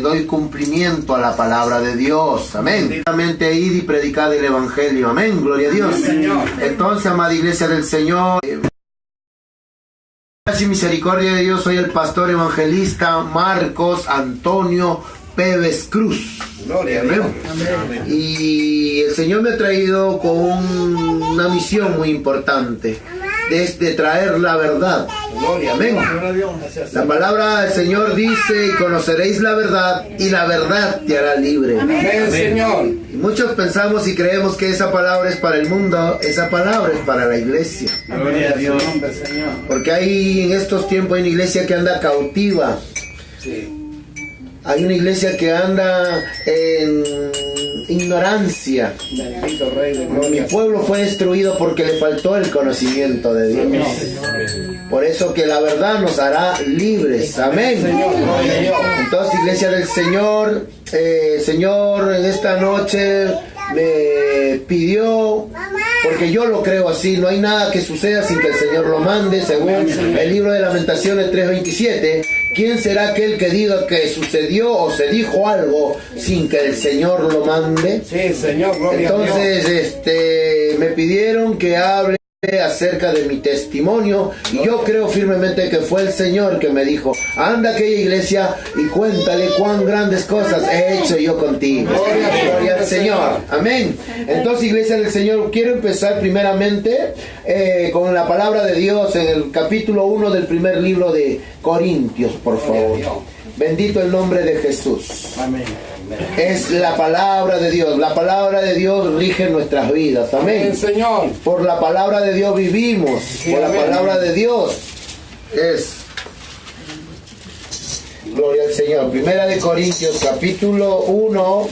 doy cumplimiento a la palabra de Dios. Amén. Directamente id y predicad el evangelio. Amén. Gloria a Dios. Entonces, amada iglesia del Señor, gracia y misericordia de Dios, soy el pastor evangelista Marcos Antonio Pérez Cruz. Gloria a Dios. Amén. Y el Señor me ha traído con una misión muy importante, de traer la verdad. Amén. La palabra del Señor dice: y conoceréis la verdad, y la verdad te hará libre. Amén, Señor. Y muchos pensamos y creemos que esa palabra es para el mundo, esa palabra es para la iglesia. Gloria a Dios. Porque hay en estos tiempos una iglesia que anda cautiva. Sí. Hay una iglesia que anda en ignorancia. Bendito Rey de Gloria. Mi pueblo fue destruido porque le faltó el conocimiento de Dios. Por eso que la verdad nos hará libres. Amén. Entonces, iglesia del Señor, Señor, en esta noche me pidió, porque yo lo creo así, no hay nada que suceda sin que el Señor lo mande, según el libro de Lamentaciones 3:27. ¿Quién será aquel que diga que sucedió o se dijo algo sin que el Señor lo mande? Sí, Señor, gloria a Dios. Entonces, me pidieron que hable acerca de mi testimonio, y yo creo firmemente que fue el Señor que me dijo: anda a aquella iglesia y cuéntale cuán grandes cosas he hecho yo contigo. Gloria al Señor. Amén. Entonces, iglesia del Señor, quiero empezar primeramente con la palabra de Dios en el capítulo 1 del primer libro de Corintios, por favor. Bendito el nombre de Jesús. Amén. Es la palabra de Dios. La palabra de Dios rige nuestras vidas. Amén. Amén, Señor. Por la palabra de Dios vivimos. Sí, por la amén. palabra de Dios es. Gloria al Señor. Primera de Corintios, capítulo 1.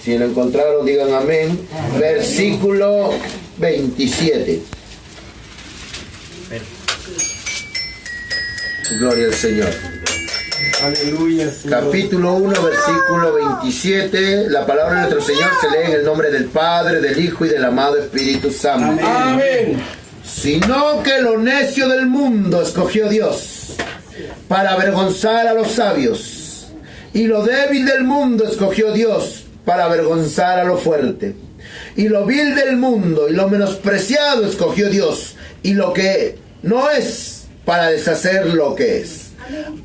Si lo encontraron, digan amén. Versículo 27. Gloria al Señor. Aleluya, Señor. Capítulo 1, versículo 27. La palabra de nuestro Señor se lee en el nombre del Padre, del Hijo y del amado Espíritu Santo. Amén. Sino que lo necio del mundo escogió Dios para avergonzar a los sabios, y lo débil del mundo escogió Dios para avergonzar a lo fuerte, y lo vil del mundo y lo menospreciado escogió Dios, y lo que no es, para deshacer lo que es,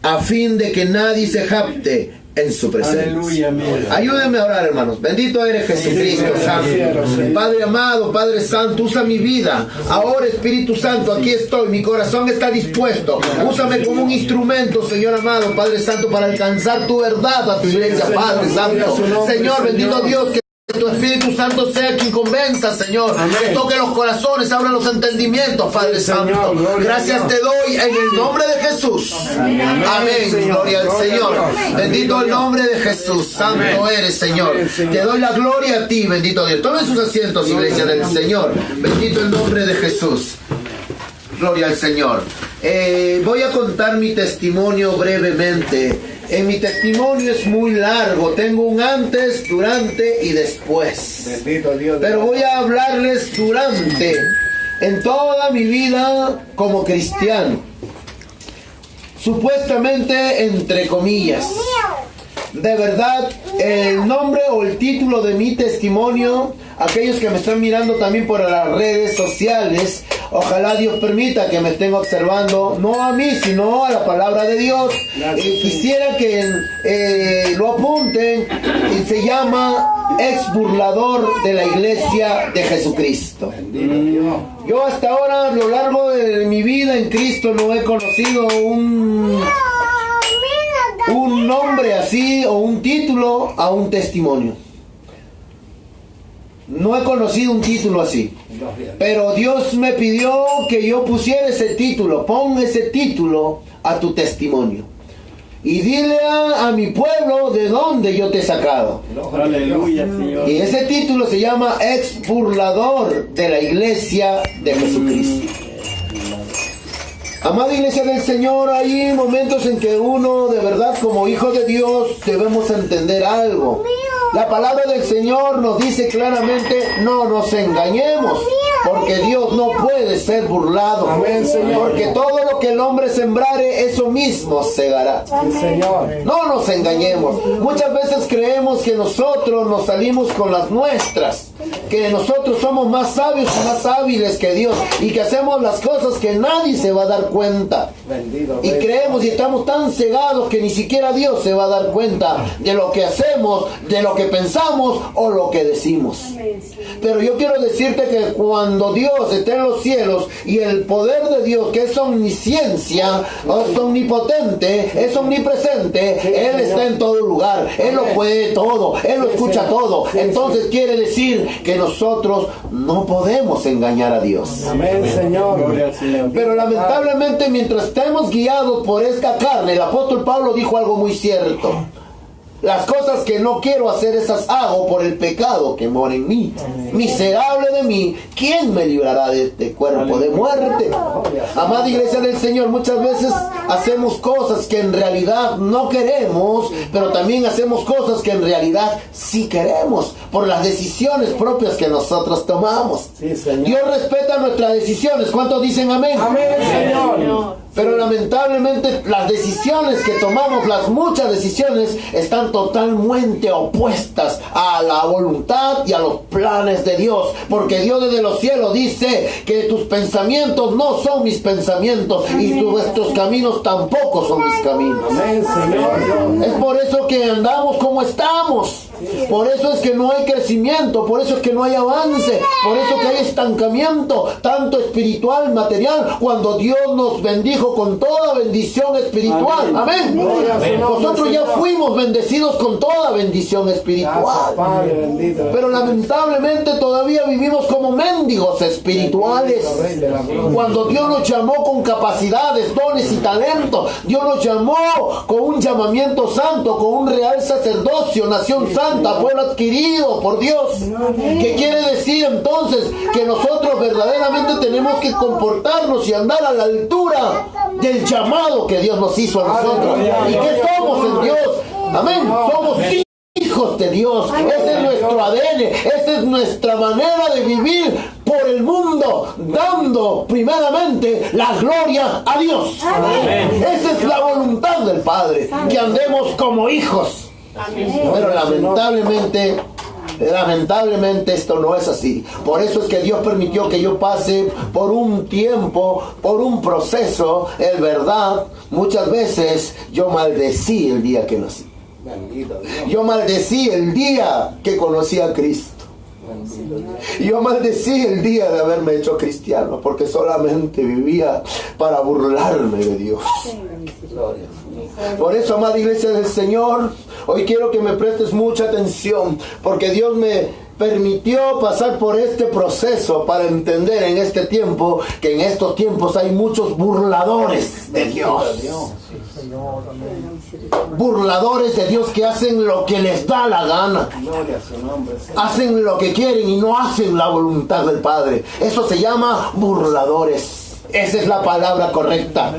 a fin de que nadie se jacte en su presencia. Aleluya, amén. Ayúdenme a orar, hermanos. Bendito eres, Jesucristo Santo. Padre amado, Padre Santo, usa mi vida. Ahora, Espíritu Santo, aquí estoy. Mi corazón está dispuesto. Úsame como un instrumento, Señor amado, Padre Santo, para alcanzar tu verdad a tu iglesia, Padre Santo. Señor, bendito Dios, que tu Espíritu Santo sea quien convenza, Señor. Amén. Que toque los corazones, abra los entendimientos, Padre Sí, Señor, Santo. gloria Gracias a te Dios. doy en el nombre de Jesús. Amén. Señor. Gloria al Gloria Señor. a Dios. Bendito el nombre de Jesús. Santo eres, Señor. Amén, Señor. Te doy la gloria a ti, bendito Dios. Tomen sus asientos, iglesia del Señor. Bendito el nombre de Jesús. Gloria al Señor. Voy a contar mi testimonio brevemente. Mi testimonio es muy largo. Tengo un antes, durante y después. Bendito Dios. Pero voy a hablarles durante, en toda mi vida como cristiano. Supuestamente, entre comillas. De verdad, el nombre o el título de mi testimonio, aquellos que me están mirando también por las redes sociales, ojalá Dios permita que me estén observando, no a mí, sino a la palabra de Dios. Quisiera que lo apunten, y se llama ex burlador de la iglesia de Jesucristo. Yo hasta ahora, a lo largo de mi vida en Cristo, no he conocido un nombre así o un título a un testimonio. No he conocido un título así. Pero Dios me pidió que yo pusiera ese título. Pon ese título a tu testimonio. Y dile a mi pueblo de dónde yo te he sacado. Aleluya, Señor. Y ese título se llama ex burlador de la iglesia de Jesucristo. Amada iglesia del Señor, hay momentos en que uno, de verdad, como hijo de Dios, debemos entender algo. La palabra del Señor nos dice claramente: no nos engañemos. porque Dios no puede ser burlado. Amén, Señor. Porque todo lo que el hombre sembrare, eso mismo segará. Sí, Señor. No nos engañemos. Muchas veces creemos que nosotros nos salimos con las nuestras, que nosotros somos más sabios y más hábiles que Dios, y que hacemos las cosas que nadie se va a dar cuenta. Bendito. Y creemos y estamos tan cegados que ni siquiera Dios se va a dar cuenta de lo que hacemos, de lo que pensamos o lo que decimos. Pero yo quiero decirte que cuando Dios está en los cielos y el poder de Dios, que es omnisciencia, es omnipotente, es omnipresente, Él está en todo lugar, Él lo puede todo, Él lo escucha todo. Entonces quiere decir que nosotros no podemos engañar a Dios. Amén, Señor. Gloria al Señor. Pero lamentablemente, mientras estemos guiados por esta carne, el apóstol Pablo dijo algo muy cierto: las cosas que no quiero hacer, esas hago por el pecado que mora en mí. Miserable de mí, ¿quién me librará de este cuerpo de muerte? Amada iglesia del Señor, muchas veces hacemos cosas que en realidad no queremos, pero también hacemos cosas que en realidad sí queremos, por las decisiones propias que nosotros tomamos. Sí, Señor. Dios respeta nuestras decisiones. ¿Cuántos dicen amén? Amén, Señor. Pero lamentablemente las decisiones que tomamos, las muchas decisiones, están totalmente opuestas a la voluntad y a los planes de Dios. Porque Dios desde los cielos dice que tus pensamientos no son mis pensamientos y vuestros caminos tampoco son mis caminos. Amén, Señor. Es por eso que andamos como estamos. Por eso es que no hay crecimiento, por eso es que no hay avance, por eso que hay estancamiento, tanto espiritual, material, cuando Dios nos bendijo con toda bendición espiritual. Amén. Amén. Nosotros ya fuimos bendecidos con toda bendición espiritual. Padre bendito. Pero lamentablemente todavía vivimos como mendigos espirituales. Cuando Dios nos llamó con capacidades, dones y talentos, Dios nos llamó con un llamamiento santo, con un real sacerdocio, nación santa, pueblo adquirido por Dios. ¿Qué quiere decir entonces? Que nosotros verdaderamente tenemos que comportarnos y andar a la altura del llamado que Dios nos hizo a nosotros. ¿Y qué somos en Dios? Amén. Somos hijos de Dios. Ese es nuestro ADN, esa es nuestra manera de vivir por el mundo, dando primeramente la gloria a Dios. Amén. Esa es la voluntad del Padre, que andemos como hijos. Pero lamentablemente esto no es así. Por eso es que Dios permitió que yo pase por un tiempo, por un proceso. Es verdad, muchas veces yo maldecí el día que nací. Yo maldecí el día que conocí a Cristo. Yo maldecí el día de haberme hecho cristiano, porque solamente vivía para burlarme de Dios. Por eso, amada iglesia del Señor, hoy quiero que me prestes mucha atención, porque Dios me permitió pasar por este proceso para entender en este tiempo que en estos tiempos hay muchos burladores de Dios. Burladores de Dios que hacen lo que les da la gana, hacen lo que quieren y no hacen la voluntad del Padre. Eso se llama burladores. Esa es la palabra correcta.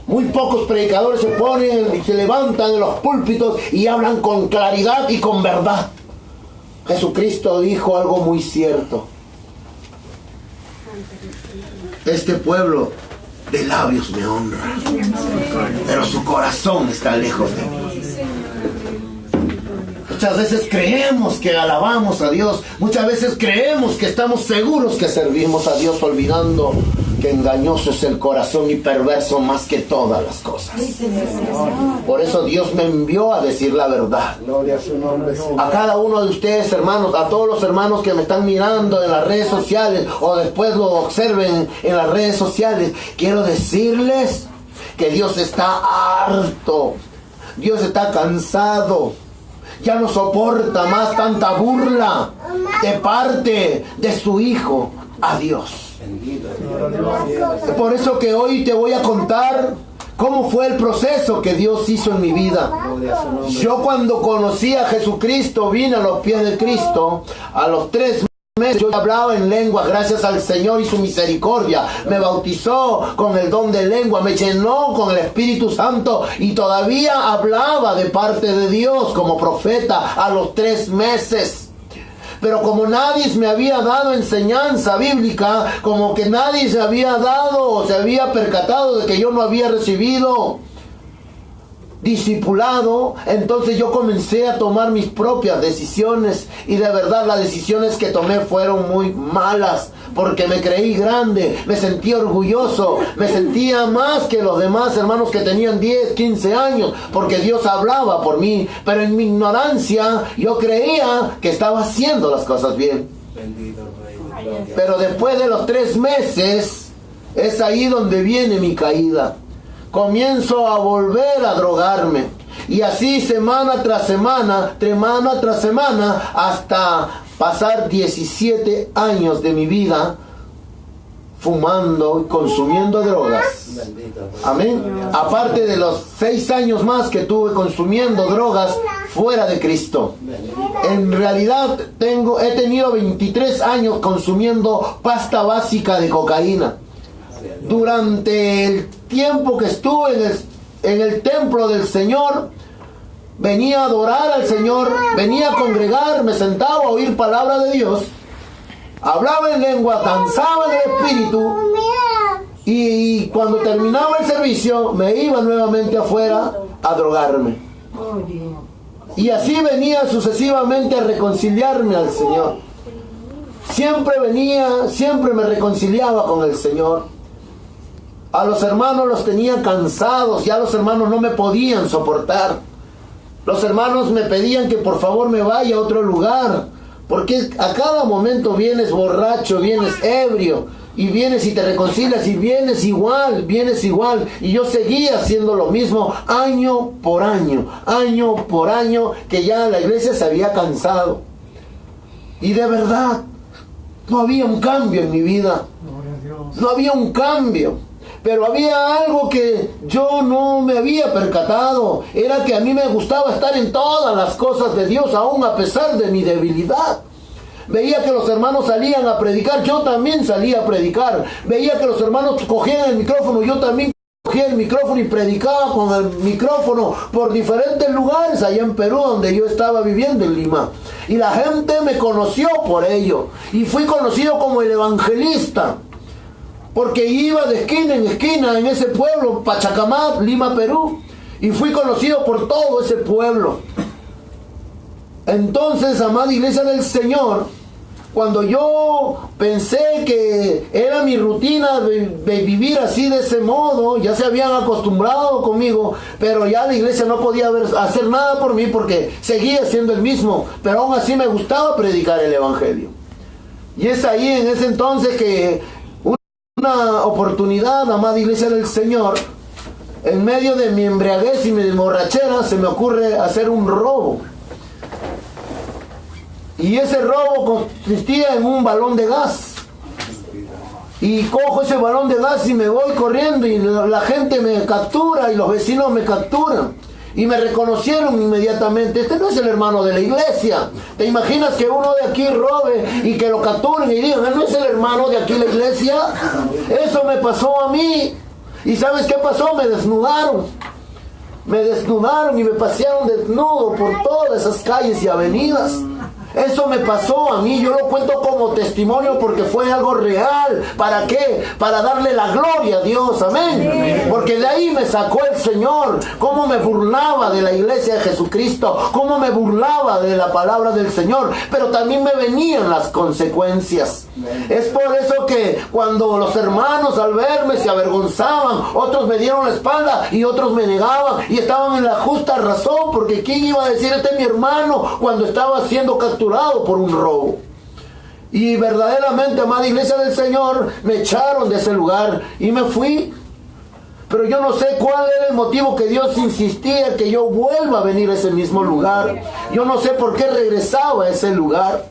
Muy pocos predicadores se ponen y se levantan en los púlpitos y hablan con claridad y con verdad. Jesucristo dijo algo muy cierto: este pueblo de labios me honra, pero su corazón está lejos de mí. Muchas veces creemos que alabamos a Dios, muchas veces creemos que estamos seguros que servimos a Dios, olvidando que engañoso es el corazón y perverso más que todas las cosas. Por eso Dios me envió a decir la verdad. A cada uno de ustedes, hermanos, a todos los hermanos que me están mirando en las redes sociales o después lo observen en las redes sociales, quiero decirles que Dios está harto, Dios está cansado. Ya no soporta más tanta burla de parte de su Hijo a Dios. Por eso que hoy te voy a contar cómo fue el proceso que Dios hizo en mi vida. Yo cuando conocí a Jesucristo, vine a los pies de Cristo, a los 3 meses yo hablaba en lengua, gracias al Señor y su misericordia. Me bautizó con el don de lengua, me llenó con el Espíritu Santo y todavía hablaba de parte de Dios como profeta a los 3 meses. Pero como nadie me había dado enseñanza bíblica, como que nadie se había dado o se había percatado de que yo no había recibido discipulado, entonces yo comencé a tomar mis propias decisiones, y de verdad las decisiones que tomé fueron muy malas, porque me creí grande, me sentía orgulloso, me sentía más que los demás hermanos que tenían 10, 15 años, porque Dios hablaba por mí, pero en mi ignorancia yo creía que estaba haciendo las cosas bien. Pero después de los 3 meses es ahí donde viene mi caída. Comienzo a volver a drogarme, y así semana tras semana, hasta pasar 17 años de mi vida fumando y consumiendo drogas. Amén. Aparte de los 6 años más que tuve consumiendo drogas fuera de Cristo. En realidad he tenido 23 años consumiendo pasta básica de cocaína. Durante el tiempo que estuve en el templo del Señor, venía a adorar al Señor, venía a congregar, me sentaba a oír palabra de Dios, hablaba en lengua, danzaba en el Espíritu, y cuando terminaba el servicio me iba nuevamente afuera a drogarme. Y así venía sucesivamente a reconciliarme al Señor. Siempre venía, siempre me reconciliaba con el Señor. A los hermanos los tenía cansados, ya los hermanos no me podían soportar. Los hermanos me pedían que por favor me vaya a otro lugar, porque a cada momento vienes borracho, vienes ebrio, y vienes y te reconcilias y vienes igual, y yo seguía haciendo lo mismo año por año, que ya la iglesia se había cansado. Y de verdad, no había un cambio en mi vida, no había un cambio. Pero había algo que yo no me había percatado, era que a mí me gustaba estar en todas las cosas de Dios, aún a pesar de mi debilidad. Veía que los hermanos salían a predicar, yo también salía a predicar. Veía que los hermanos cogían el micrófono, yo también cogía el micrófono y predicaba con el micrófono por diferentes lugares allá en Perú, donde yo estaba viviendo en Lima. Y la gente me conoció por ello, y fui conocido como el evangelista, porque iba de esquina en esquina en ese pueblo, Pachacamac, Lima, Perú, y fui conocido por todo ese pueblo. Entonces, amada iglesia del Señor, cuando yo pensé que era mi rutina de vivir así de ese modo, ya se habían acostumbrado conmigo, pero ya la iglesia no podía hacer nada por mí porque seguía siendo el mismo, pero aún así me gustaba predicar el evangelio. Y es ahí en ese entonces que una oportunidad, amada iglesia del Señor, en medio de mi embriaguez y mi borrachera, se me ocurre hacer un robo. Y ese robo consistía en un balón de gas. Y cojo ese balón de gas y me voy corriendo, y la gente me captura y los vecinos me capturan. Y me reconocieron inmediatamente. Este no es el hermano de la iglesia. ¿Te imaginas que uno de aquí robe y que lo capturen y digan, no es el hermano de aquí la iglesia? Eso me pasó a mí. ¿Y sabes qué pasó? Me desnudaron. Me desnudaron y me pasearon desnudo por todas esas calles y avenidas. Eso me pasó a mí, yo lo cuento como testimonio porque fue algo real. ¿Para qué? Para darle la gloria a Dios, amén. Porque de ahí me sacó el Señor. Cómo me burlaba de la iglesia de Jesucristo, cómo me burlaba de la palabra del Señor, pero también me venían las consecuencias. Es por eso que cuando los hermanos al verme se avergonzaban, otros me dieron la espalda y otros me negaban, y estaban en la justa razón, porque ¿quién iba a decir este es mi hermano cuando estaba siendo capturado por un robo? Y verdaderamente, amada iglesia del Señor, me echaron de ese lugar y me fui. Pero yo no sé cuál era el motivo que Dios insistía que yo vuelva a venir a ese mismo lugar. Yo no sé por qué regresaba a ese lugar.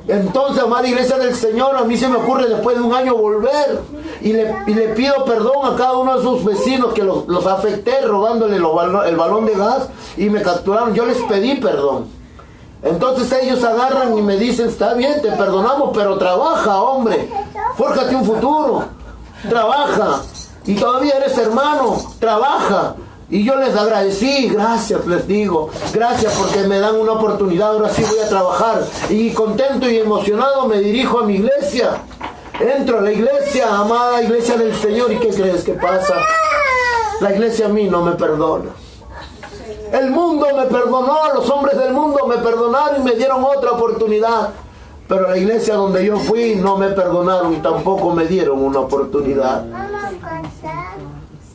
Entonces, amada iglesia del Señor, a mí se me ocurre después de un año volver y le pido perdón a cada uno de sus vecinos que los afecté robándole el balón de gas y me capturaron. Yo les pedí perdón. Entonces ellos agarran y me dicen, está bien, te perdonamos, pero trabaja, hombre, fórjate un futuro, trabaja, y todavía eres hermano, trabaja. Y yo les agradecí, gracias, les digo, gracias porque me dan una oportunidad, ahora sí voy a trabajar. Y contento y emocionado me dirijo a mi iglesia. Entro a la iglesia, amada iglesia del Señor, ¿y qué crees que pasa? La iglesia a mí no me perdona. El mundo me perdonó, los hombres del mundo me perdonaron y me dieron otra oportunidad. Pero la iglesia donde yo fui no me perdonaron y tampoco me dieron una oportunidad.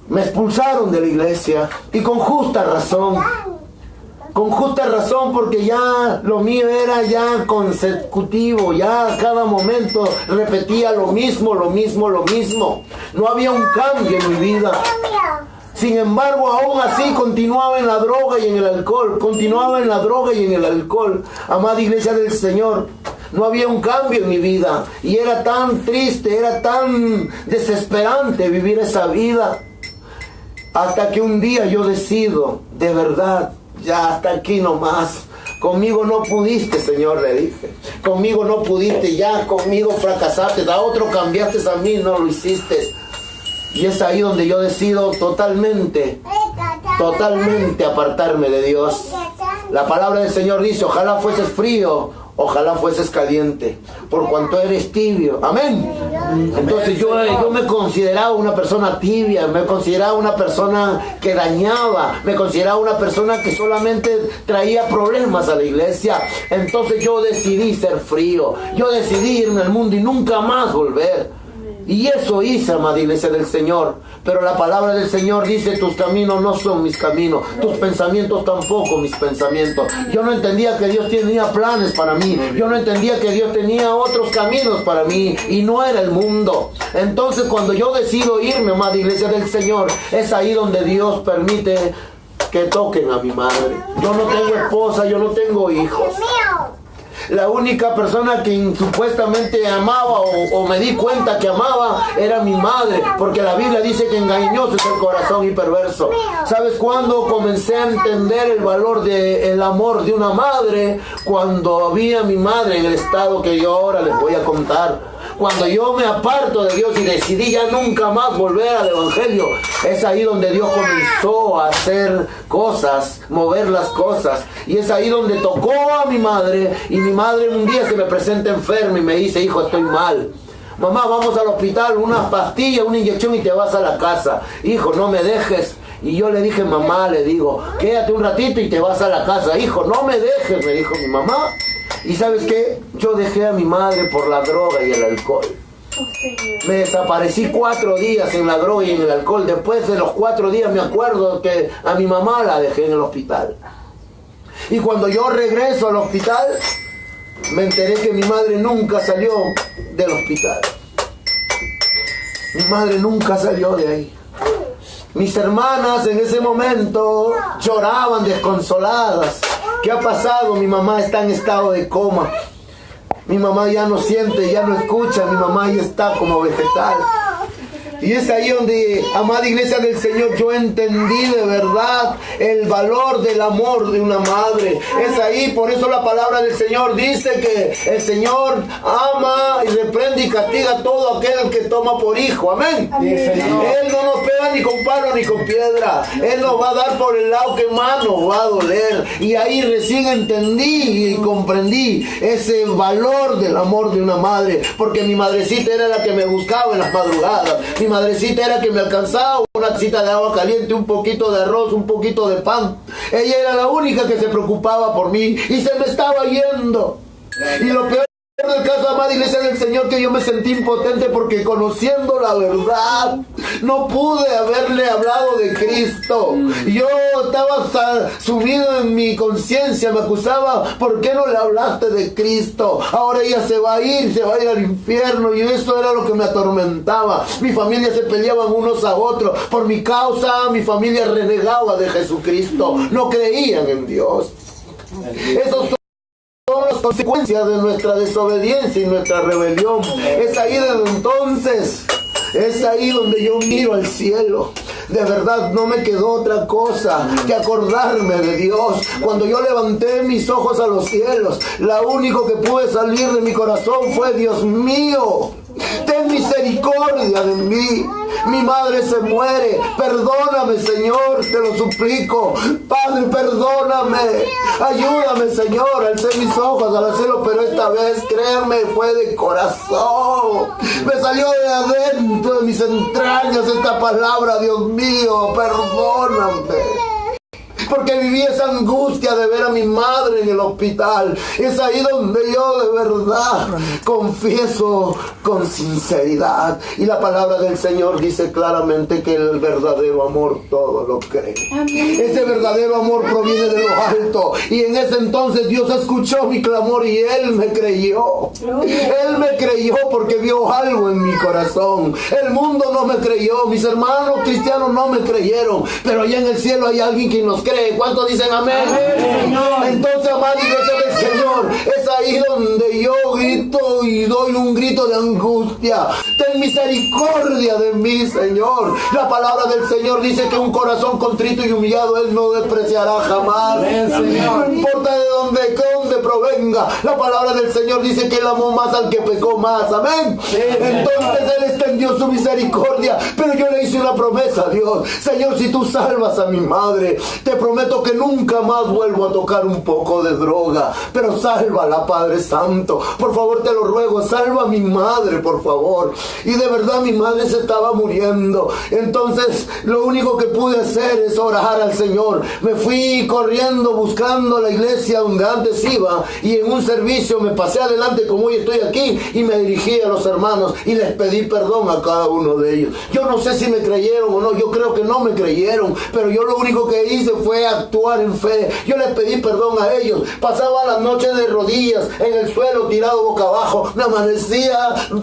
Me expulsaron de la iglesia y con justa razón. Con justa razón, porque ya lo mío era ya consecutivo, ya cada momento repetía lo mismo, lo mismo, lo mismo. No había un cambio en mi vida. Sin embargo, aún así continuaba en la droga y en el alcohol, continuaba en la droga y en el alcohol. Amada iglesia del Señor, no había un cambio en mi vida y era tan triste, era tan desesperante vivir esa vida. Hasta que un día yo decido, de verdad, ya hasta aquí nomás. Conmigo no pudiste, Señor, le dije. Conmigo no pudiste, ya conmigo fracasaste. A otro cambiaste, a mí no lo hiciste. Y es ahí donde yo decido totalmente apartarme de Dios. La palabra del Señor dice, ojalá fueses frío, ojalá fueses caliente, por cuanto eres tibio. Amén. Entonces yo me consideraba una persona tibia, me consideraba una persona que dañaba, me consideraba una persona que solamente traía problemas a la iglesia. Entonces yo decidí ser frío, yo decidí irme al mundo y nunca más volver. Y eso hice, amada iglesia del Señor. Pero la palabra del Señor dice, tus caminos no son mis caminos, tus pensamientos tampoco mis pensamientos. Yo no entendía que Dios tenía planes para mí. Yo no entendía que Dios tenía otros caminos para mí. Y no era el mundo. Entonces cuando yo decido irme, amada iglesia del Señor, es ahí donde Dios permite que toquen a mi madre. Yo no tengo esposa, yo no tengo hijos. La única persona que supuestamente amaba o me di cuenta que amaba era mi madre, porque la Biblia dice que engañoso es el corazón y perverso. ¿Sabes cuándo comencé a entender el valor del amor de una madre? Cuando vi a mi madre en el estado que yo ahora les voy a contar. Cuando yo me aparto de Dios y decidí ya nunca más volver al Evangelio, es ahí donde Dios comenzó a hacer cosas, mover las cosas. Y es ahí donde tocó a mi madre, y mi madre un día se me presenta enferma y me dice, hijo, estoy mal. Mamá, vamos al hospital, unas pastillas, una inyección y te vas a la casa. Hijo, no me dejes. Y yo le dije, mamá, le digo, quédate un ratito y te vas a la casa. Hijo, no me dejes, me dijo mi mamá. Y ¿sabes qué? Yo dejé a mi madre por la droga y el alcohol. Me desaparecí 4 días en la droga y en el alcohol. Después de los 4 días me acuerdo que a mi mamá la dejé en el hospital. Y cuando yo regreso al hospital, me enteré que mi madre nunca salió del hospital. Mi madre nunca salió de ahí. Mis hermanas en ese momento lloraban desconsoladas. ¿Qué ha pasado? Mi mamá está en estado de coma. Mi mamá ya no siente, ya no escucha. Mi mamá ya está como vegetal. Y es ahí donde, amada iglesia del Señor, yo entendí de verdad el valor del amor de una madre. Es ahí, por eso la palabra del Señor dice que el Señor ama y reprende y castiga a todo aquel que toma por hijo. Amén. Él no nos pega ni con palo ni con piedra. Él nos va a dar por el lado que más nos va a doler. Y ahí recién entendí y comprendí ese valor del amor de una madre. Porque mi madrecita era la que me buscaba en las madrugadas. Mi madrecita era que me alcanzaba una tacita de agua caliente, un poquito de arroz, un poquito de pan. Ella era la única que se preocupaba por mí y se me estaba yendo. Y lo peor del caso, amada iglesia del Señor, que yo me sentí impotente porque conociendo la verdad no pude haberle hablado de Cristo. Yo estaba sumido en mi conciencia, me acusaba, ¿por qué no le hablaste de Cristo? Ahora ella se va a ir al infierno, y eso era lo que me atormentaba. Mi familia se peleaban unos a otros por mi causa. Mi familia renegaba de Jesucristo, no creían en Dios. Esos son las consecuencias de nuestra desobediencia y nuestra rebelión. Es ahí desde entonces, es ahí donde yo miro al cielo. De verdad no me quedó otra cosa que acordarme de Dios. Cuando yo levanté mis ojos a los cielos, lo único que pude salir de mi corazón fue: Dios mío, ten misericordia de mí. Mi madre se muere, perdóname, Señor, te lo suplico. Padre, perdóname, ayúdame, Señor. Alcé mis ojos al hacerlo, pero esta vez, créanme, fue de corazón. Me salió de adentro de mis entrañas esta palabra. Dios mío, perdóname. Porque viví esa angustia de ver a mi madre en el hospital. Es ahí donde yo de verdad confieso con sinceridad. Y la palabra del Señor dice claramente que el verdadero amor todo lo cree. Ese verdadero amor proviene de lo alto. Y en ese entonces Dios escuchó mi clamor y Él me creyó. Él me creyó porque vio algo en mi corazón. El mundo no me creyó. Mis hermanos cristianos no me creyeron. Pero allá en el cielo hay alguien que nos cree. ¿Cuántos dicen amén? Entonces, amada iglesia del Señor, es ahí donde yo grito y doy un grito de angustia. Ten misericordia de mí, Señor. La palabra del Señor dice que un corazón contrito y humillado Él no despreciará jamás. No importa de dónde provenga. La palabra del Señor dice que Él amó más al que pecó más. Amén. Entonces Él extendió su misericordia. Pero yo le hice una promesa a Dios. Señor, si tú salvas a mi madre, te prometo que nunca más vuelvo a tocar un poco de droga. Pero sálvala, Padre Santo. Por favor, te lo ruego, salva a mi madre, por favor. Y de verdad mi madre se estaba muriendo. Entonces, lo único que pude hacer es orar al Señor. Me fui corriendo buscando la iglesia donde antes iba. Y en un servicio me pasé adelante como hoy estoy aquí. Y me dirigí a los hermanos y les pedí perdón a cada uno de ellos. Yo no sé si me creyeron o no. Yo creo que no me creyeron. Pero yo lo único que hice fue actuar en fe. Yo les pedí perdón a ellos. Pasaba las noches de rodillas en el suelo tirado boca abajo. Me amanecía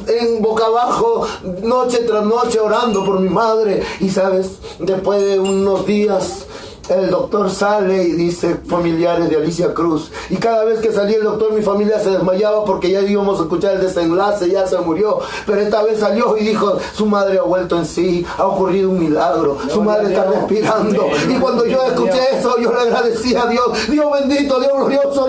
en boca abajo noche tras noche orando por mi madre. Y sabes, después de unos días el doctor sale y dice familiares de Alicia Cruz. Y cada vez que salía el doctor mi familia se desmayaba porque ya íbamos a escuchar el desenlace, ya se murió. Pero esta vez salió y dijo, su madre ha vuelto en sí, ha ocurrido un milagro, su madre está respirando. Y cuando yo escuché eso, yo le agradecí a Dios. Dios bendito, Dios glorioso.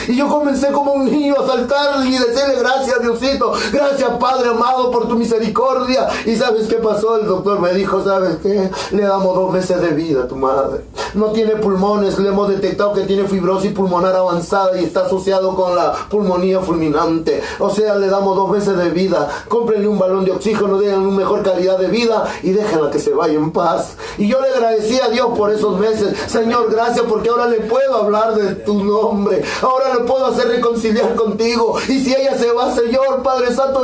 Y yo comencé como un niño a saltar y decirle gracias, Diosito, gracias, Padre amado, por tu misericordia. Y ¿sabes qué pasó? El doctor me dijo, ¿sabes qué? Le damos 2 meses de vida a tu madre. No tiene pulmones, le hemos detectado que tiene fibrosis pulmonar avanzada y está asociado con la pulmonía fulminante. O sea, le damos 2 meses de vida. Cómprenle un balón de oxígeno, denle una mejor calidad de vida y déjenla que se vaya en paz. Y yo le agradecí a Dios por esos meses. Señor, gracias porque ahora le puedo hablar de tu nombre. Ahora le puedo hacer reconciliar contigo. Y si ella se va, Señor, Padre Santo,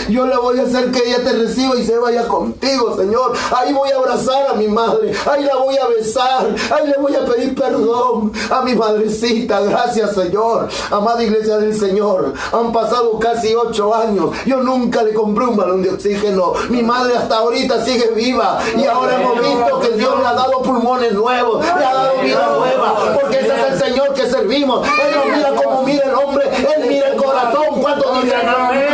yo le voy a hacer que ella te reciba y se vaya contigo, Señor. Ahí voy a abrazar a mi madre. Ahí la voy a besar. Ahí le voy a pedir perdón a mi madrecita. Gracias, Señor. Amada iglesia del Señor, han pasado casi 8 años. Yo nunca le compré un balón de oxígeno. Mi madre hasta ahorita sigue viva. Y ahora hemos visto que Dios le ha dado pulmones nuevos, le ha dado vida nueva. Porque ese es el Señor que servimos. Él no mira como mira el hombre, Él mira el corazón. ¿Cuántos dicen amén?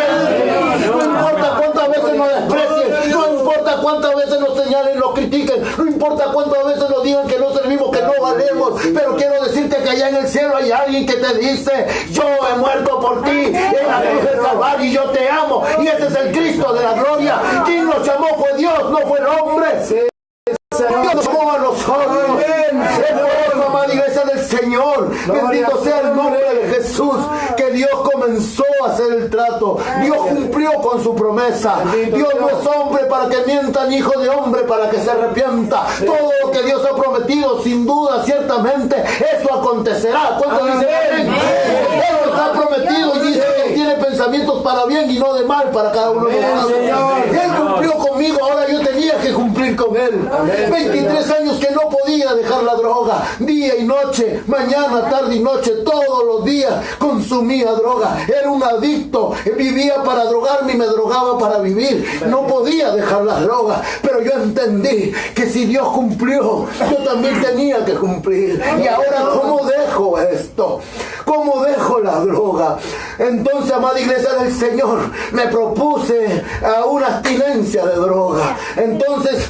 No importa cuántas veces nos desprecien, no importa cuántas veces nos señalen, nos critiquen, no importa cuántas veces nos digan que no servimos, que no valemos, pero quiero decirte que allá en el cielo hay alguien que te dice, yo he muerto por ti en la cruz del Calvario y yo te amo, y ese es el Cristo de la gloria. Quien nos llamó fue Dios, no fue el hombre. Dios nos amó a nosotros. Es por eso, amada iglesia del Señor, bendito sea el nombre de Jesús, que Dios comenzó a hacer el trato. Dios cumplió con su promesa. Dios no es hombre para que mienta, ni hijo de hombre para que se arrepienta. Todo lo que Dios ha prometido, sin duda, ciertamente, eso acontecerá. ¿Cuántos dicen amén? Él nos ha prometido y dice que tiene pensamientos para bien y no de mal para cada uno de nosotros. Él cumplió conmigo, ahora yo tenía que cumplir con Él. 23 años que no podía dejar la droga, día y noche, mañana, tarde y noche, todos los días consumía droga. Era un adicto, vivía para drogarme y me drogaba para vivir. No podía dejar la droga, pero yo entendí que si Dios cumplió, yo también tenía que cumplir. Y ahora, ¿cómo dejo esto? ¿Cómo dejo la droga? Entonces, amada iglesia del Señor, me propuse a una abstinencia de droga. Entonces,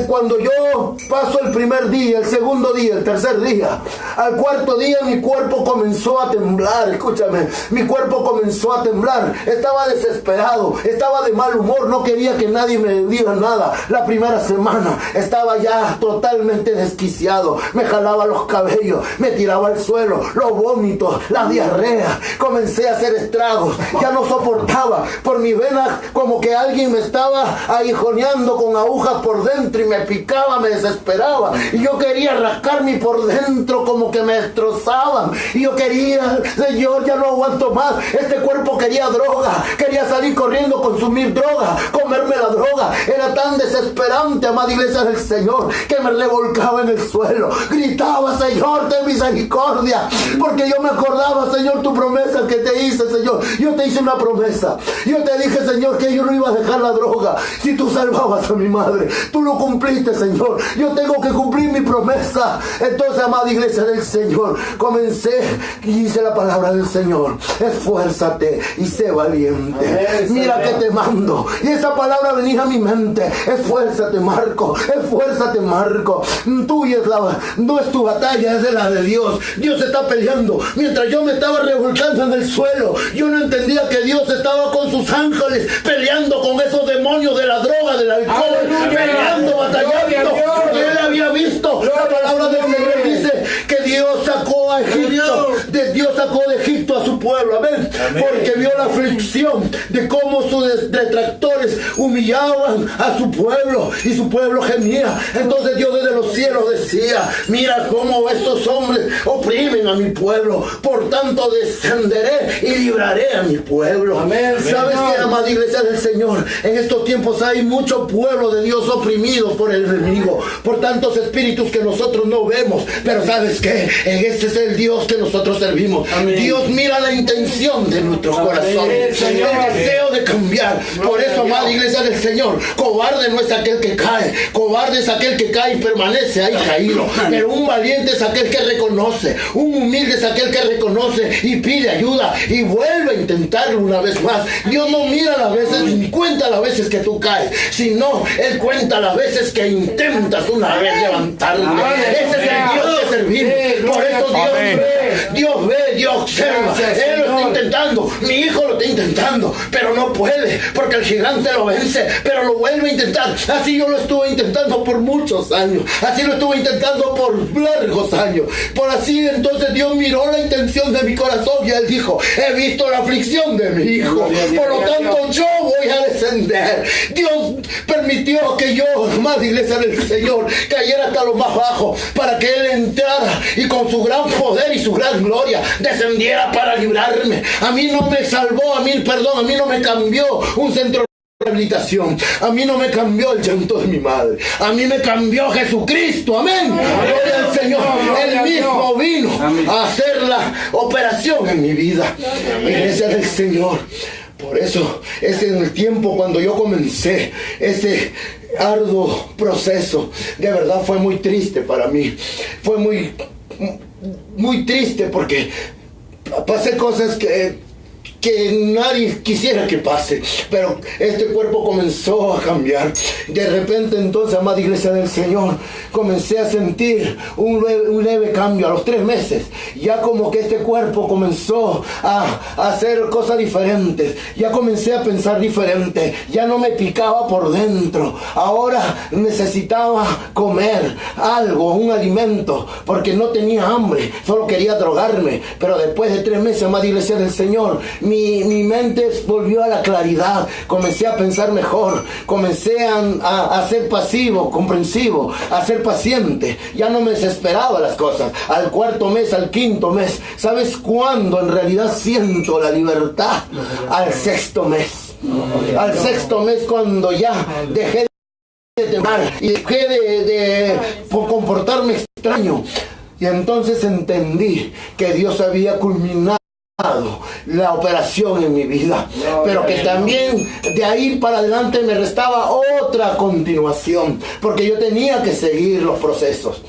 cuando yo paso el primer día, el segundo día, el tercer día, al cuarto día mi cuerpo comenzó a temblar, escúchame, mi cuerpo comenzó a temblar, estaba desesperado, estaba de mal humor, no quería que nadie me diga nada. La primera semana estaba ya totalmente desquiciado, me jalaba los cabellos, me tiraba al suelo, los vómitos, la diarrea, comencé a hacer estragos, ya no soportaba, por mi vena como que alguien me estaba aguijoneando con agujas por dentro y me picaba, me desesperaba, y yo quería rascarme por dentro como que me destrozaban, y yo quería, Señor, ya no aguanto más, este cuerpo quería droga, quería salir corriendo, consumir droga, comerme la droga, era tan desesperante, amada iglesia del Señor, que me revolcaba en el suelo, gritaba, Señor, ten misericordia, porque yo me acordaba, Señor, tu promesa que te hice, Señor, yo te hice una promesa, yo te dije, Señor, que yo no iba a dejar la droga, si tú salvabas a mi madre, tú lo cumpliste, Señor, yo tengo que cumplir mi promesa. Entonces, amada iglesia del Señor, comencé y hice la palabra del Señor, esfuérzate y sé valiente. Amén, mira que te mando, y esa palabra venía a mi mente, esfuérzate, Marco, esfuérzate, Marco, tuya es no es tu batalla, es de la de Dios. Dios está peleando. Mientras yo me estaba revolcando en el suelo, yo no entendía que Dios estaba con sus ángeles peleando con esos demonios de la droga, del alcohol, peleando, batallando, porque él había visto. La palabra del Señor dice que Dios sacó a Egipto, Dios sacó de Egipto a su pueblo, amén, porque vio la aflicción de cómo sus detractores humillaban a su pueblo y su pueblo gemía. Entonces Dios desde los cielos decía, mira cómo estos hombres oprimen a mi pueblo, por tanto descenderé y libraré a mi pueblo. Amén. ¿Sabes qué, amada iglesia del Señor? En estos tiempos hay mucho pueblo de Dios oprimido por el enemigo, por tantos espíritus que nosotros no vemos, pero ¿sabes qué? Ese es el Dios que nosotros servimos. Amén. Dios mira la intención de nuestros corazones, el deseo de cambiar. Por eso, amada iglesia del Señor, cobarde no es aquel que cae, cobarde es aquel que cae y permanece ahí caído, pero un valiente es aquel que reconoce, un humilde es aquel que reconoce y pide ayuda y vuelve a intentarlo una vez más. Dios no mira las veces ni cuenta las veces que tú caes, sino Él cuenta las veces que intentas una vez levantarte. Ese es el Dios que servimos. Por eso Dios ve, Dios observa. Él lo está intentando, mi hijo lo está intentando, pero no puede, porque el gigante lo vence, pero lo vuelve a intentar. Así yo lo estuve intentando por muchos años, así lo estuve intentando por largos años. Por así entonces Dios miró la intención de mi corazón y Él dijo, he visto la aflicción de mi hijo, por lo tanto yo voy a descender. Dios permitió que yo, más iglesia del Señor, cayera hasta lo más bajo, para que Él entrara y con su gran poder y su gran gloria descendiera para librarme. A mí no me salvó, a mí no me cambió un centro de rehabilitación, a mí no me cambió el llanto de mi madre, a mí me cambió Jesucristo, amén. Gloria al Señor. Él mismo vino a hacer la operación en mi vida, iglesia del Señor. Por eso es en el tiempo cuando yo comencé ese arduo proceso, de verdad fue muy triste para mí, fue muy triste, porque pasé cosas que nadie quisiera que pase, pero este cuerpo comenzó a cambiar. De repente entonces, amada iglesia del Señor, comencé a sentir un leve cambio a los 3 meses. Ya como que este cuerpo comenzó a hacer cosas diferentes, ya comencé a pensar diferente, ya no me picaba por dentro, ahora necesitaba comer algo, un alimento, porque no tenía hambre, solo quería drogarme. Pero después de 3 meses, amada iglesia del Señor, mi mente volvió a la claridad, comencé a pensar mejor, comencé a ser pasivo, comprensivo, a ser paciente, ya no me desesperaba las cosas. Al 4.º mes, al 5.º mes, ¿sabes cuándo en realidad siento la libertad? Al 6.º mes. Al 6.º mes, cuando ya dejé de temblar y dejé de comportarme extraño, y entonces entendí que Dios había culminado la operación en mi vida, pero que también de ahí para adelante me restaba otra continuación, porque yo tenía que seguir los procesos.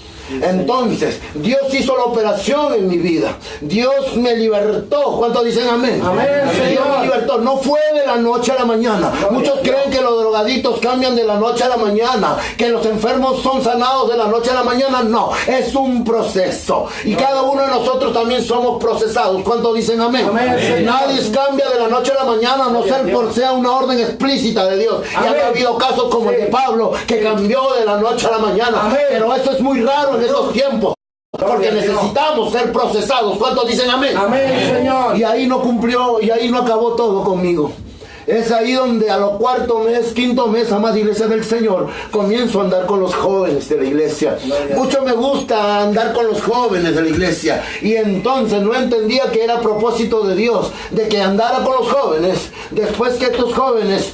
Entonces, Dios hizo la operación en mi vida. Dios me libertó. ¿Cuántos dicen amén? Amén, Dios me libertó. No fue de la noche a la mañana. Muchos creen que los drogaditos cambian de la noche a la mañana, que los enfermos son sanados de la noche a la mañana. No, es un proceso. Y cada uno de nosotros también somos procesados. ¿Cuántos dicen amén? Amén. Nadie cambia de la noche a la mañana, a no ser por sea una orden explícita de Dios. Y ha habido casos como el de Pablo, que cambió de la noche a la mañana. Amén. Pero eso es muy raro en estos tiempos, porque necesitamos ser procesados. ¿Cuántos dicen amén? Amén, Señor. Y ahí no cumplió, y ahí no acabó todo conmigo. Es ahí donde a lo cuarto mes, quinto mes, amada iglesia del Señor, comienzo a andar con los jóvenes de la iglesia. Mucho me gusta andar con los jóvenes de la iglesia. Y entonces no entendía que era propósito de Dios, de que andara con los jóvenes, después que estos jóvenes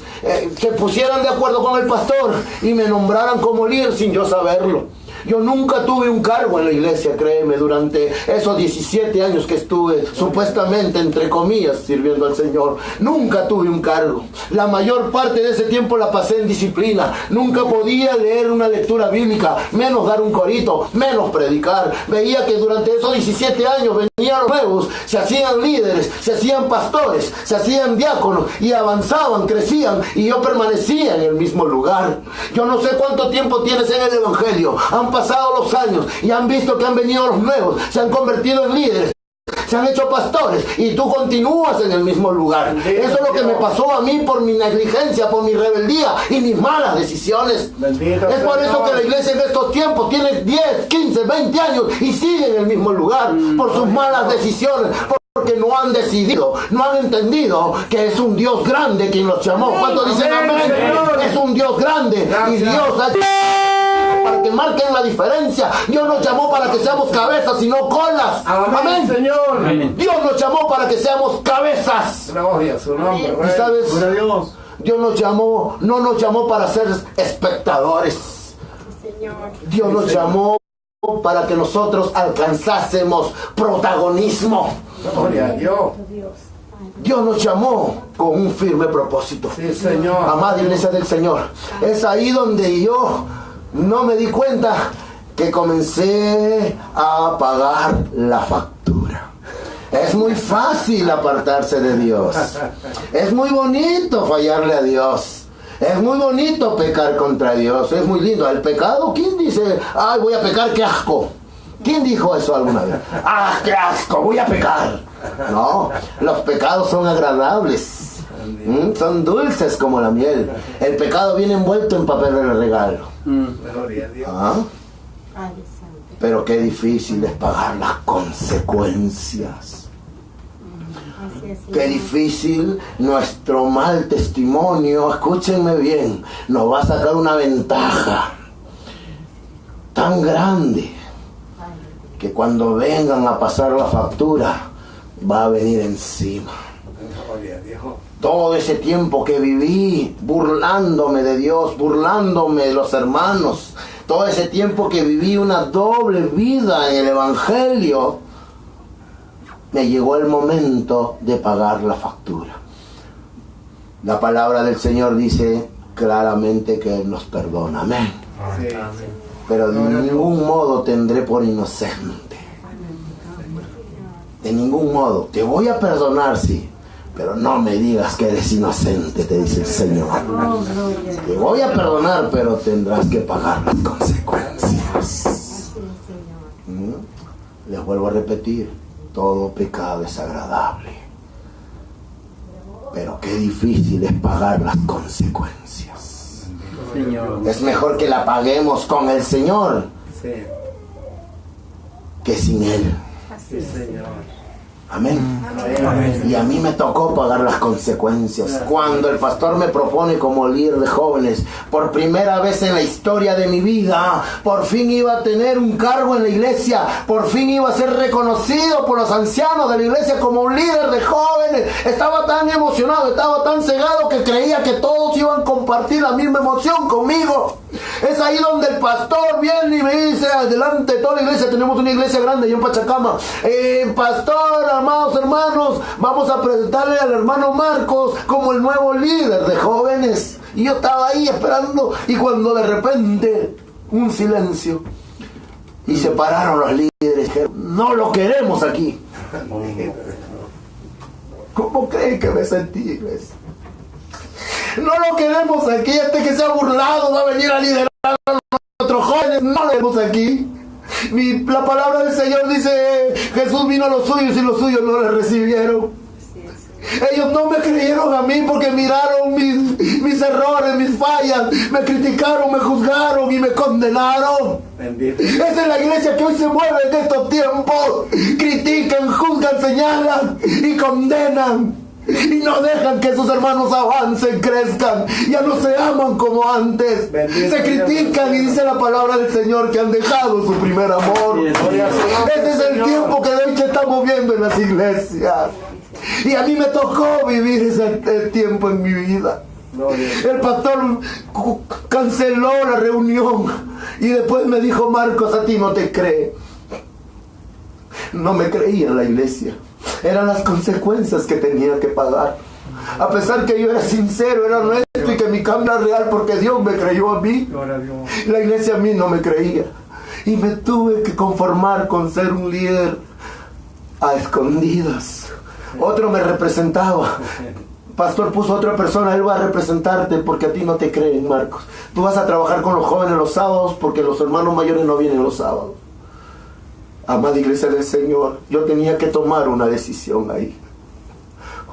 se pusieran de acuerdo con el pastor y me nombraran como líder sin yo saberlo. Yo nunca tuve un cargo en la iglesia, créeme, durante esos 17 años que estuve, supuestamente, entre comillas, sirviendo al Señor. Nunca tuve un cargo. La mayor parte de ese tiempo la pasé en disciplina. Nunca podía leer una lectura bíblica, menos dar un corito, menos predicar. Veía que durante esos 17 años venían los nuevos, se hacían líderes, se hacían pastores, se hacían diáconos y avanzaban, crecían, y yo permanecía en el mismo lugar. Yo no sé cuánto tiempo tienes en el Evangelio. Han pasado los años y han visto que han venido los nuevos, se han convertido en líderes, se han hecho pastores, y tú continúas en el mismo lugar. Eso es lo que me pasó a mí por mi negligencia, por mi rebeldía y mis malas decisiones. Es por eso que la iglesia en estos tiempos tiene 10, 15, 20 años y sigue en el mismo lugar, por sus malas decisiones, porque no han decidido, no han entendido que es un Dios grande quien los llamó. ¿Cuántos dicen amén? Es un Dios grande. Y Dios ha para que marquen la diferencia. Dios nos llamó para que seamos cabezas y no colas. Amén, Señor. Dios nos llamó para que seamos cabezas. Gloria a su nombre. Y sabes, Dios. Dios nos llamó, no nos llamó para ser espectadores. Dios nos llamó para que nosotros alcanzásemos protagonismo. Gloria a Dios. Dios nos llamó con un firme propósito. Sí, Señor. Amada iglesia del Señor, es ahí donde yo no me di cuenta que comencé a pagar la factura. Es muy fácil apartarse de Dios. Es muy bonito fallarle a Dios. Es muy bonito pecar contra Dios. Es muy lindo. El pecado, ¿quién dice, ay, voy a pecar, qué asco? ¿Quién dijo eso alguna vez? ¡Ah, qué asco! Voy a pecar. No, los pecados son agradables. Son dulces como la miel. El pecado viene envuelto en papel de regalo. Gloria a Dios. ¿Ah? Pero qué difícil es pagar las consecuencias. Qué difícil nuestro mal testimonio, escúchenme bien, nos va a sacar una ventaja tan grande que cuando vengan a pasar la factura va a venir encima. Gloria a Dios. Todo ese tiempo que viví burlándome de Dios, burlándome de los hermanos, todo ese tiempo que viví una doble vida en el Evangelio, me llegó el momento de pagar la factura. La palabra del Señor dice claramente que Él nos perdona, amén. Sí. Pero de ningún modo tendré por inocente. De ningún modo. Te voy a perdonar, sí, pero no me digas que eres inocente, te dice el Señor. Te voy a perdonar, pero tendrás que pagar las consecuencias. Les vuelvo a repetir, todo pecado es agradable, pero qué difícil es pagar las consecuencias. Señor. Es mejor que la paguemos con el Señor Sí. que sin Él. Sí, Señor. Amén. Amén. Y a mí me tocó pagar las consecuencias. Cuando el pastor me propone como líder de jóvenes, por primera vez en la historia de mi vida, por fin iba a tener un cargo en la iglesia, por fin iba a ser reconocido por los ancianos de la iglesia como un líder de jóvenes. Estaba tan emocionado, estaba tan cegado que creía que todos iban a compartir la misma emoción conmigo. Es ahí donde el pastor viene y me dice, adelante de toda la iglesia, tenemos una iglesia grande allá en Pachacama. Pastor, amados hermanos, vamos a presentarle al hermano Marcos como el nuevo líder de jóvenes. Y yo estaba ahí esperando, y cuando de repente, un silencio, y se pararon los líderes, que no lo queremos aquí. ¿Cómo creen que me sentí, iglesia? No lo queremos aquí. Este que se ha burlado va a venir a liderar a nuestros jóvenes. No lo queremos aquí. La palabra del Señor dice, Jesús vino a los suyos y los suyos no le recibieron. Ellos no me creyeron a mí porque miraron mis errores, mis fallas. Me criticaron, me juzgaron y me condenaron. Bendito. Esa es la iglesia que hoy se mueve en estos tiempos. Critican, juzgan, señalan y condenan. Y no dejan que sus hermanos avancen, crezcan. Ya no se aman como antes. Bendito se critican y dice la palabra del Señor que han dejado su primer amor. Este es el tiempo que de hecho estamos viendo en las iglesias. Y a mí me tocó vivir ese tiempo en mi vida. El pastor canceló la reunión y después me dijo, Marcos, a ti no te cree. No me creía la iglesia. Eran las consecuencias que tenía que pagar. A pesar que yo era sincero, era honesto y que mi cambio era real porque Dios me creyó a mí. La iglesia a mí no me creía. Y me tuve que conformar con ser un líder a escondidas. Otro me representaba. Pastor puso a otra persona, él va a representarte porque a ti no te creen, Marcos. Tú vas a trabajar con los jóvenes los sábados porque los hermanos mayores no vienen los sábados. Amada iglesia del Señor, yo tenía que tomar una decisión ahí.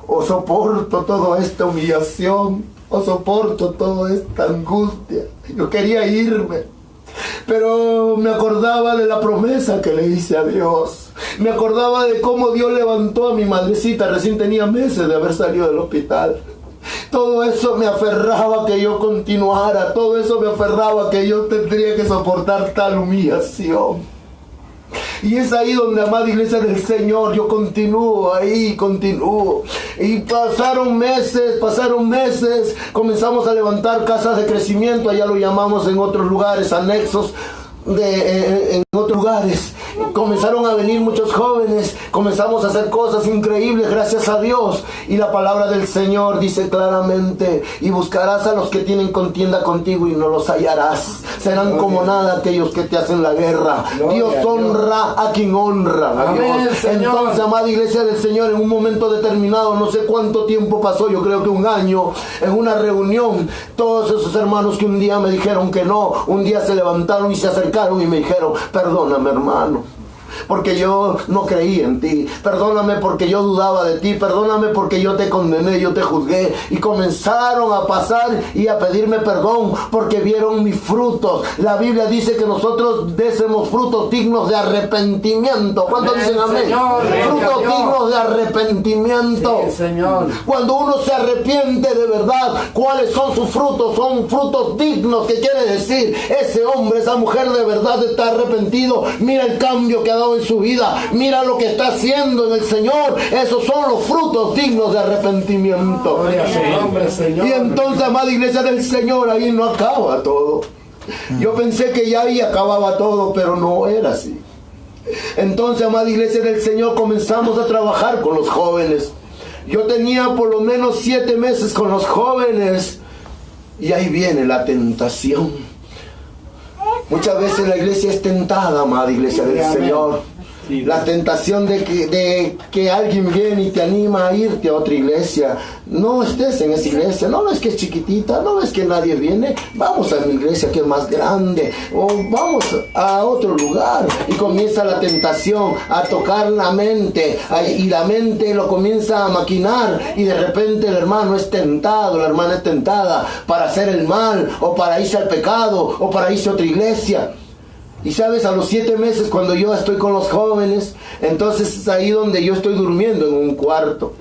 O soporto toda esta humillación, o soporto toda esta angustia. Yo quería irme, pero me acordaba de la promesa que le hice a Dios. Me acordaba de cómo Dios levantó a mi madrecita, recién tenía meses de haber salido del hospital. Todo eso me aferraba que yo continuara, todo eso me aferraba que yo tendría que soportar tal humillación. Y es ahí donde, amada iglesia del Señor, yo continúo ahí, continúo. Y pasaron meses, comenzamos a levantar casas de crecimiento, allá lo llamamos en otros lugares, anexos, en otros lugares. Comenzaron a venir muchos jóvenes, comenzamos a hacer cosas increíbles, gracias a Dios. Y la palabra del Señor dice claramente, y buscarás a los que tienen contienda contigo y no los hallarás. Serán como nada aquellos que te hacen la guerra. Dios honra a quien honra a Dios. Entonces, amada iglesia del Señor, en un momento determinado, no sé cuánto tiempo pasó, yo creo que un año, en una reunión, todos esos hermanos que un día me dijeron que no, un día se levantaron y se acercaron y me dijeron, perdóname, hermano, porque yo no creí en ti, perdóname porque yo dudaba de ti, perdóname porque yo te condené, yo te juzgué. Y comenzaron a pasar y a pedirme perdón porque vieron mis frutos. La Biblia dice que nosotros désemos frutos dignos de arrepentimiento. ¿Cuántos dicen amén? Frutos dignos de arrepentimiento. Sí, Señor. Cuando uno se arrepiente de verdad, ¿cuáles son sus frutos? Son frutos dignos. ¿Qué quiere decir? Ese hombre, esa mujer de verdad está arrepentido. Mira el cambio que ha dado en su vida, mira lo que está haciendo en el Señor. Esos son los frutos dignos de arrepentimiento. Y entonces, amada iglesia del Señor, ahí no acaba todo. Yo pensé que ya ahí acababa todo, pero no era así. Entonces, amada iglesia del Señor, comenzamos a trabajar con los jóvenes. Yo tenía por lo menos 7 meses con los jóvenes y ahí viene la tentación. Muchas veces la iglesia es tentada, amada iglesia del Señor. La tentación de que alguien viene y te anima a irte a otra iglesia. No estés en esa iglesia, no ves que es chiquitita, no ves que nadie viene, vamos a mi iglesia que es más grande, o vamos a otro lugar. Y comienza la tentación a tocar la mente, y la mente lo comienza a maquinar, y de repente el hermano es tentado, la hermana es tentada para hacer el mal, o para irse al pecado, o para irse a otra iglesia. Y sabes, a los 7 meses, cuando yo estoy con los jóvenes, entonces es ahí donde yo estoy durmiendo en un cuarto.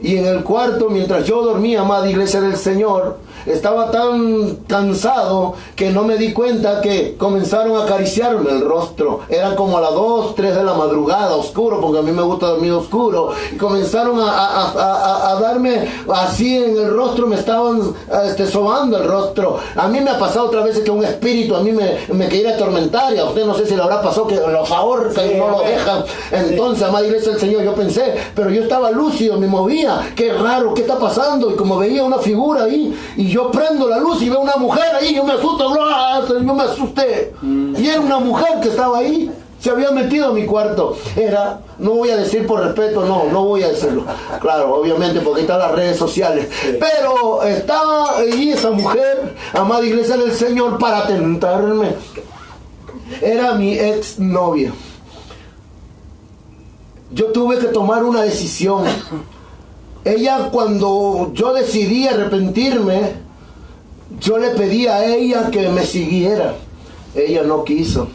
Y en el cuarto, mientras yo dormía, amada iglesia del Señor, estaba tan cansado que no me di cuenta que comenzaron a acariciarme el rostro. Eran como a las 2, 3 de la madrugada, oscuro, porque a mí me gusta dormir oscuro. Y comenzaron a darme así en el rostro, me estaban sobando el rostro. A mí me ha pasado otras veces que un espíritu a mí me quiere atormentar, y a usted no sé si le habrá pasado que los ahorca y no lo dejan. Entonces, amada iglesia del Señor, yo pensé, pero yo estaba lúcido, me movía, qué raro, ¿qué está pasando? Y como veía una figura ahí, y yo prendo la luz y veo una mujer ahí, yo me asusto, yo me asusté. Y era una mujer que estaba ahí, se había metido a mi cuarto. Era, no voy a decir por respeto, no voy a decirlo, claro, obviamente, porque están las redes sociales, pero estaba ahí esa mujer, amada iglesia del Señor, para tentarme. Era mi ex novia. Yo tuve que tomar una decisión. Ella, cuando yo decidí arrepentirme, yo le pedí a ella que me siguiera. Ella no quiso.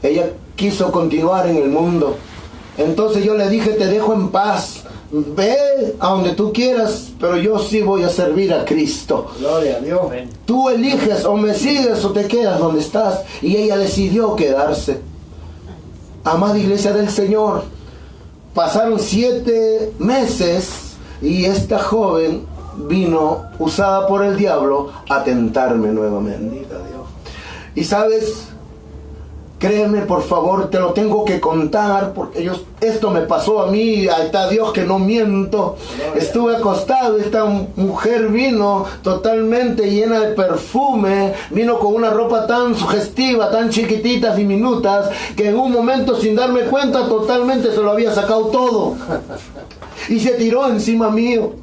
Ella quiso continuar en el mundo. Entonces yo le dije, te dejo en paz. Ve a donde tú quieras, pero yo sí voy a servir a Cristo. Gloria a Dios. Tú eliges, o me sigues o te quedas donde estás. Y ella decidió quedarse. Amada iglesia del Señor, pasaron 7 meses y esta joven vino, usada por el diablo, a tentarme nuevamente. Y sabes, créeme, por favor, te lo tengo que contar, porque esto me pasó a mí, ahí está Dios que no miento. Estuve acostado, esta mujer vino totalmente llena de perfume, vino con una ropa tan sugestiva, tan chiquititas, diminutas, que en un momento, sin darme cuenta, totalmente se lo había sacado todo. Y se tiró encima mío.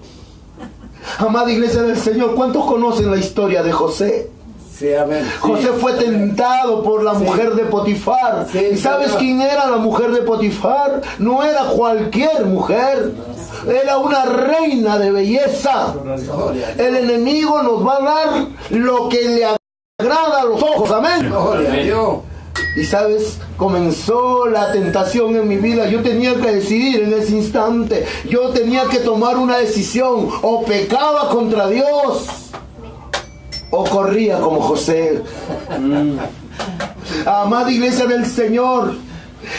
Amada iglesia del Señor, ¿cuántos conocen la historia de José? Sí, amén. José fue tentado por la mujer de Potifar. Sí, ¿Y sabes quién era la mujer de Potifar? No era cualquier mujer. Era una reina de belleza. El enemigo nos va a dar lo que le agrada a los ojos. Amén. Gloria a Dios. Y sabes, comenzó la tentación en mi vida. Yo tenía que decidir en ese instante. Yo tenía que tomar una decisión. O pecaba contra Dios, o corría como José. Amada iglesia del Señor,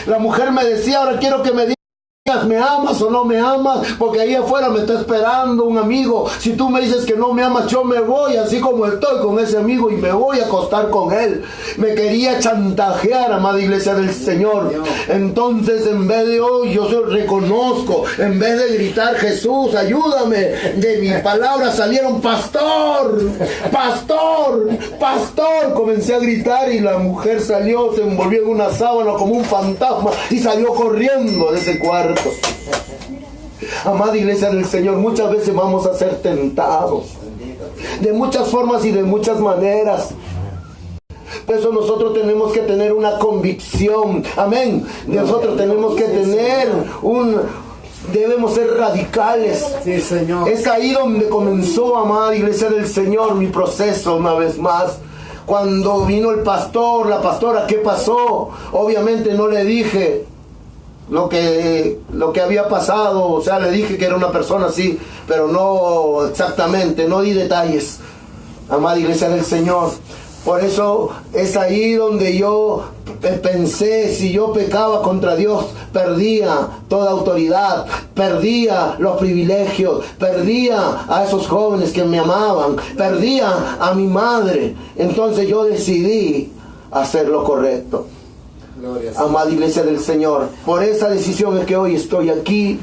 la mujer me decía, ahora quiero que me digas, ¿me amas o no me amas? Porque ahí afuera me está esperando un amigo. Si tú me dices que no me amas, yo me voy, así como estoy con ese amigo, y me voy a acostar con él. Me quería chantajear, amada iglesia del Señor. Entonces, en vez de hoy, yo reconozco, en vez de gritar, Jesús, ayúdame, de mis palabras salieron, pastor, pastor, pastor. Comencé a gritar y la mujer salió, se envolvió en una sábana como un fantasma y salió corriendo de ese cuarto. Amada iglesia del Señor, muchas veces vamos a ser tentados de muchas formas y de muchas maneras. Por eso nosotros tenemos que tener una convicción. Amén. Nosotros tenemos que tener debemos ser radicales. Sí, Señor. Es ahí donde comenzó, amada iglesia del Señor, mi proceso una vez más. Cuando vino el pastor, la pastora, ¿qué pasó? Obviamente no le dije lo que había pasado, o sea, le dije que era una persona así, pero no exactamente, no di detalles, amada iglesia del Señor. Por eso es ahí donde yo pensé, si yo pecaba contra Dios, perdía toda autoridad, perdía los privilegios, perdía a esos jóvenes que me amaban, perdía a mi madre. Entonces yo decidí hacer lo correcto. Amada iglesia del Señor, por esa decisión es que hoy estoy aquí.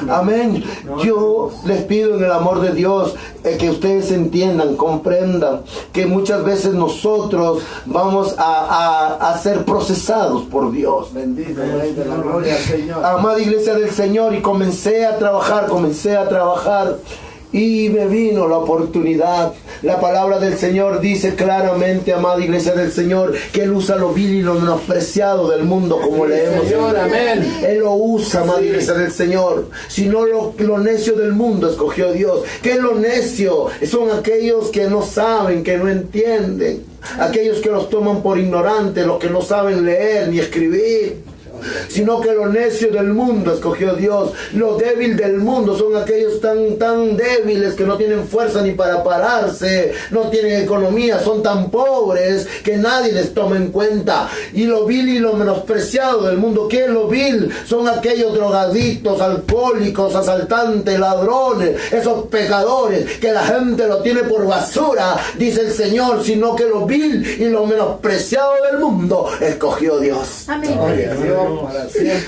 Amén. Yo les pido en el amor de Dios que ustedes entiendan, comprendan que muchas veces nosotros vamos a ser procesados por Dios. Bendito Rey de la Gloria, Señor. Amada iglesia del Señor, y comencé a trabajar y me vino la oportunidad. La palabra del Señor dice claramente, amada iglesia del Señor, que Él usa lo vil y lo menospreciado del mundo, como leemos. Señor, amén. Él lo usa, amada iglesia del Señor. Si no, lo necio del mundo escogió Dios. ¿Qué es lo necio? Son aquellos que no saben, que no entienden. Aquellos que los toman por ignorantes, los que no saben leer ni escribir. sino que lo necio del mundo escogió Dios. Lo débil del mundo son aquellos tan débiles que no tienen fuerza ni para pararse, no tienen economía, son tan pobres que nadie les toma en cuenta. Y lo vil y lo menospreciado del mundo, ¿qué es lo vil? Son aquellos drogadictos, alcohólicos, asaltantes, ladrones, esos pecadores que la gente lo tiene por basura, dice el Señor, sino que lo vil y lo menospreciado del mundo escogió Dios. Amén.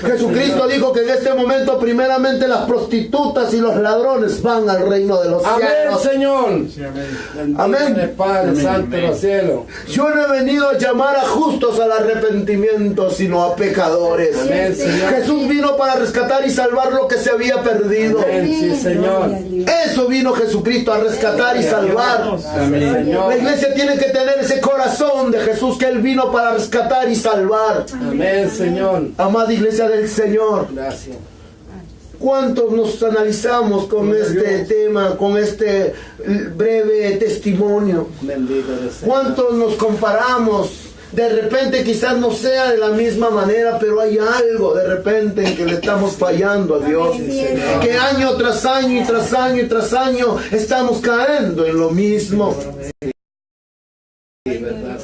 Jesucristo dijo que en este momento primeramente las prostitutas y los ladrones van al reino de los Amén, cielos. Señor. Sí, amén. Amén. Padre Amén. Santo de los cielos. Yo no he venido a llamar a justos al arrepentimiento, sino a pecadores. Amén, Señor. Jesús vino para rescatar y salvar lo que se había perdido. Amén, sí, Señor. Eso vino Jesucristo, a rescatar y salvar. Amén, Señor. La iglesia tiene que tener ese corazón de Jesús, que Él vino para rescatar y salvar. Amén, Señor. Amada iglesia del Señor, Gracias. ¿cuántos nos analizamos con este tema, con este breve testimonio? Bendito eres, Señor. ¿Cuántos nos comparamos? De repente quizás no sea de la misma manera, pero hay algo de repente en que le estamos fallando a Dios. Que año tras año y tras año y tras año estamos cayendo en lo mismo. Sí, verdad.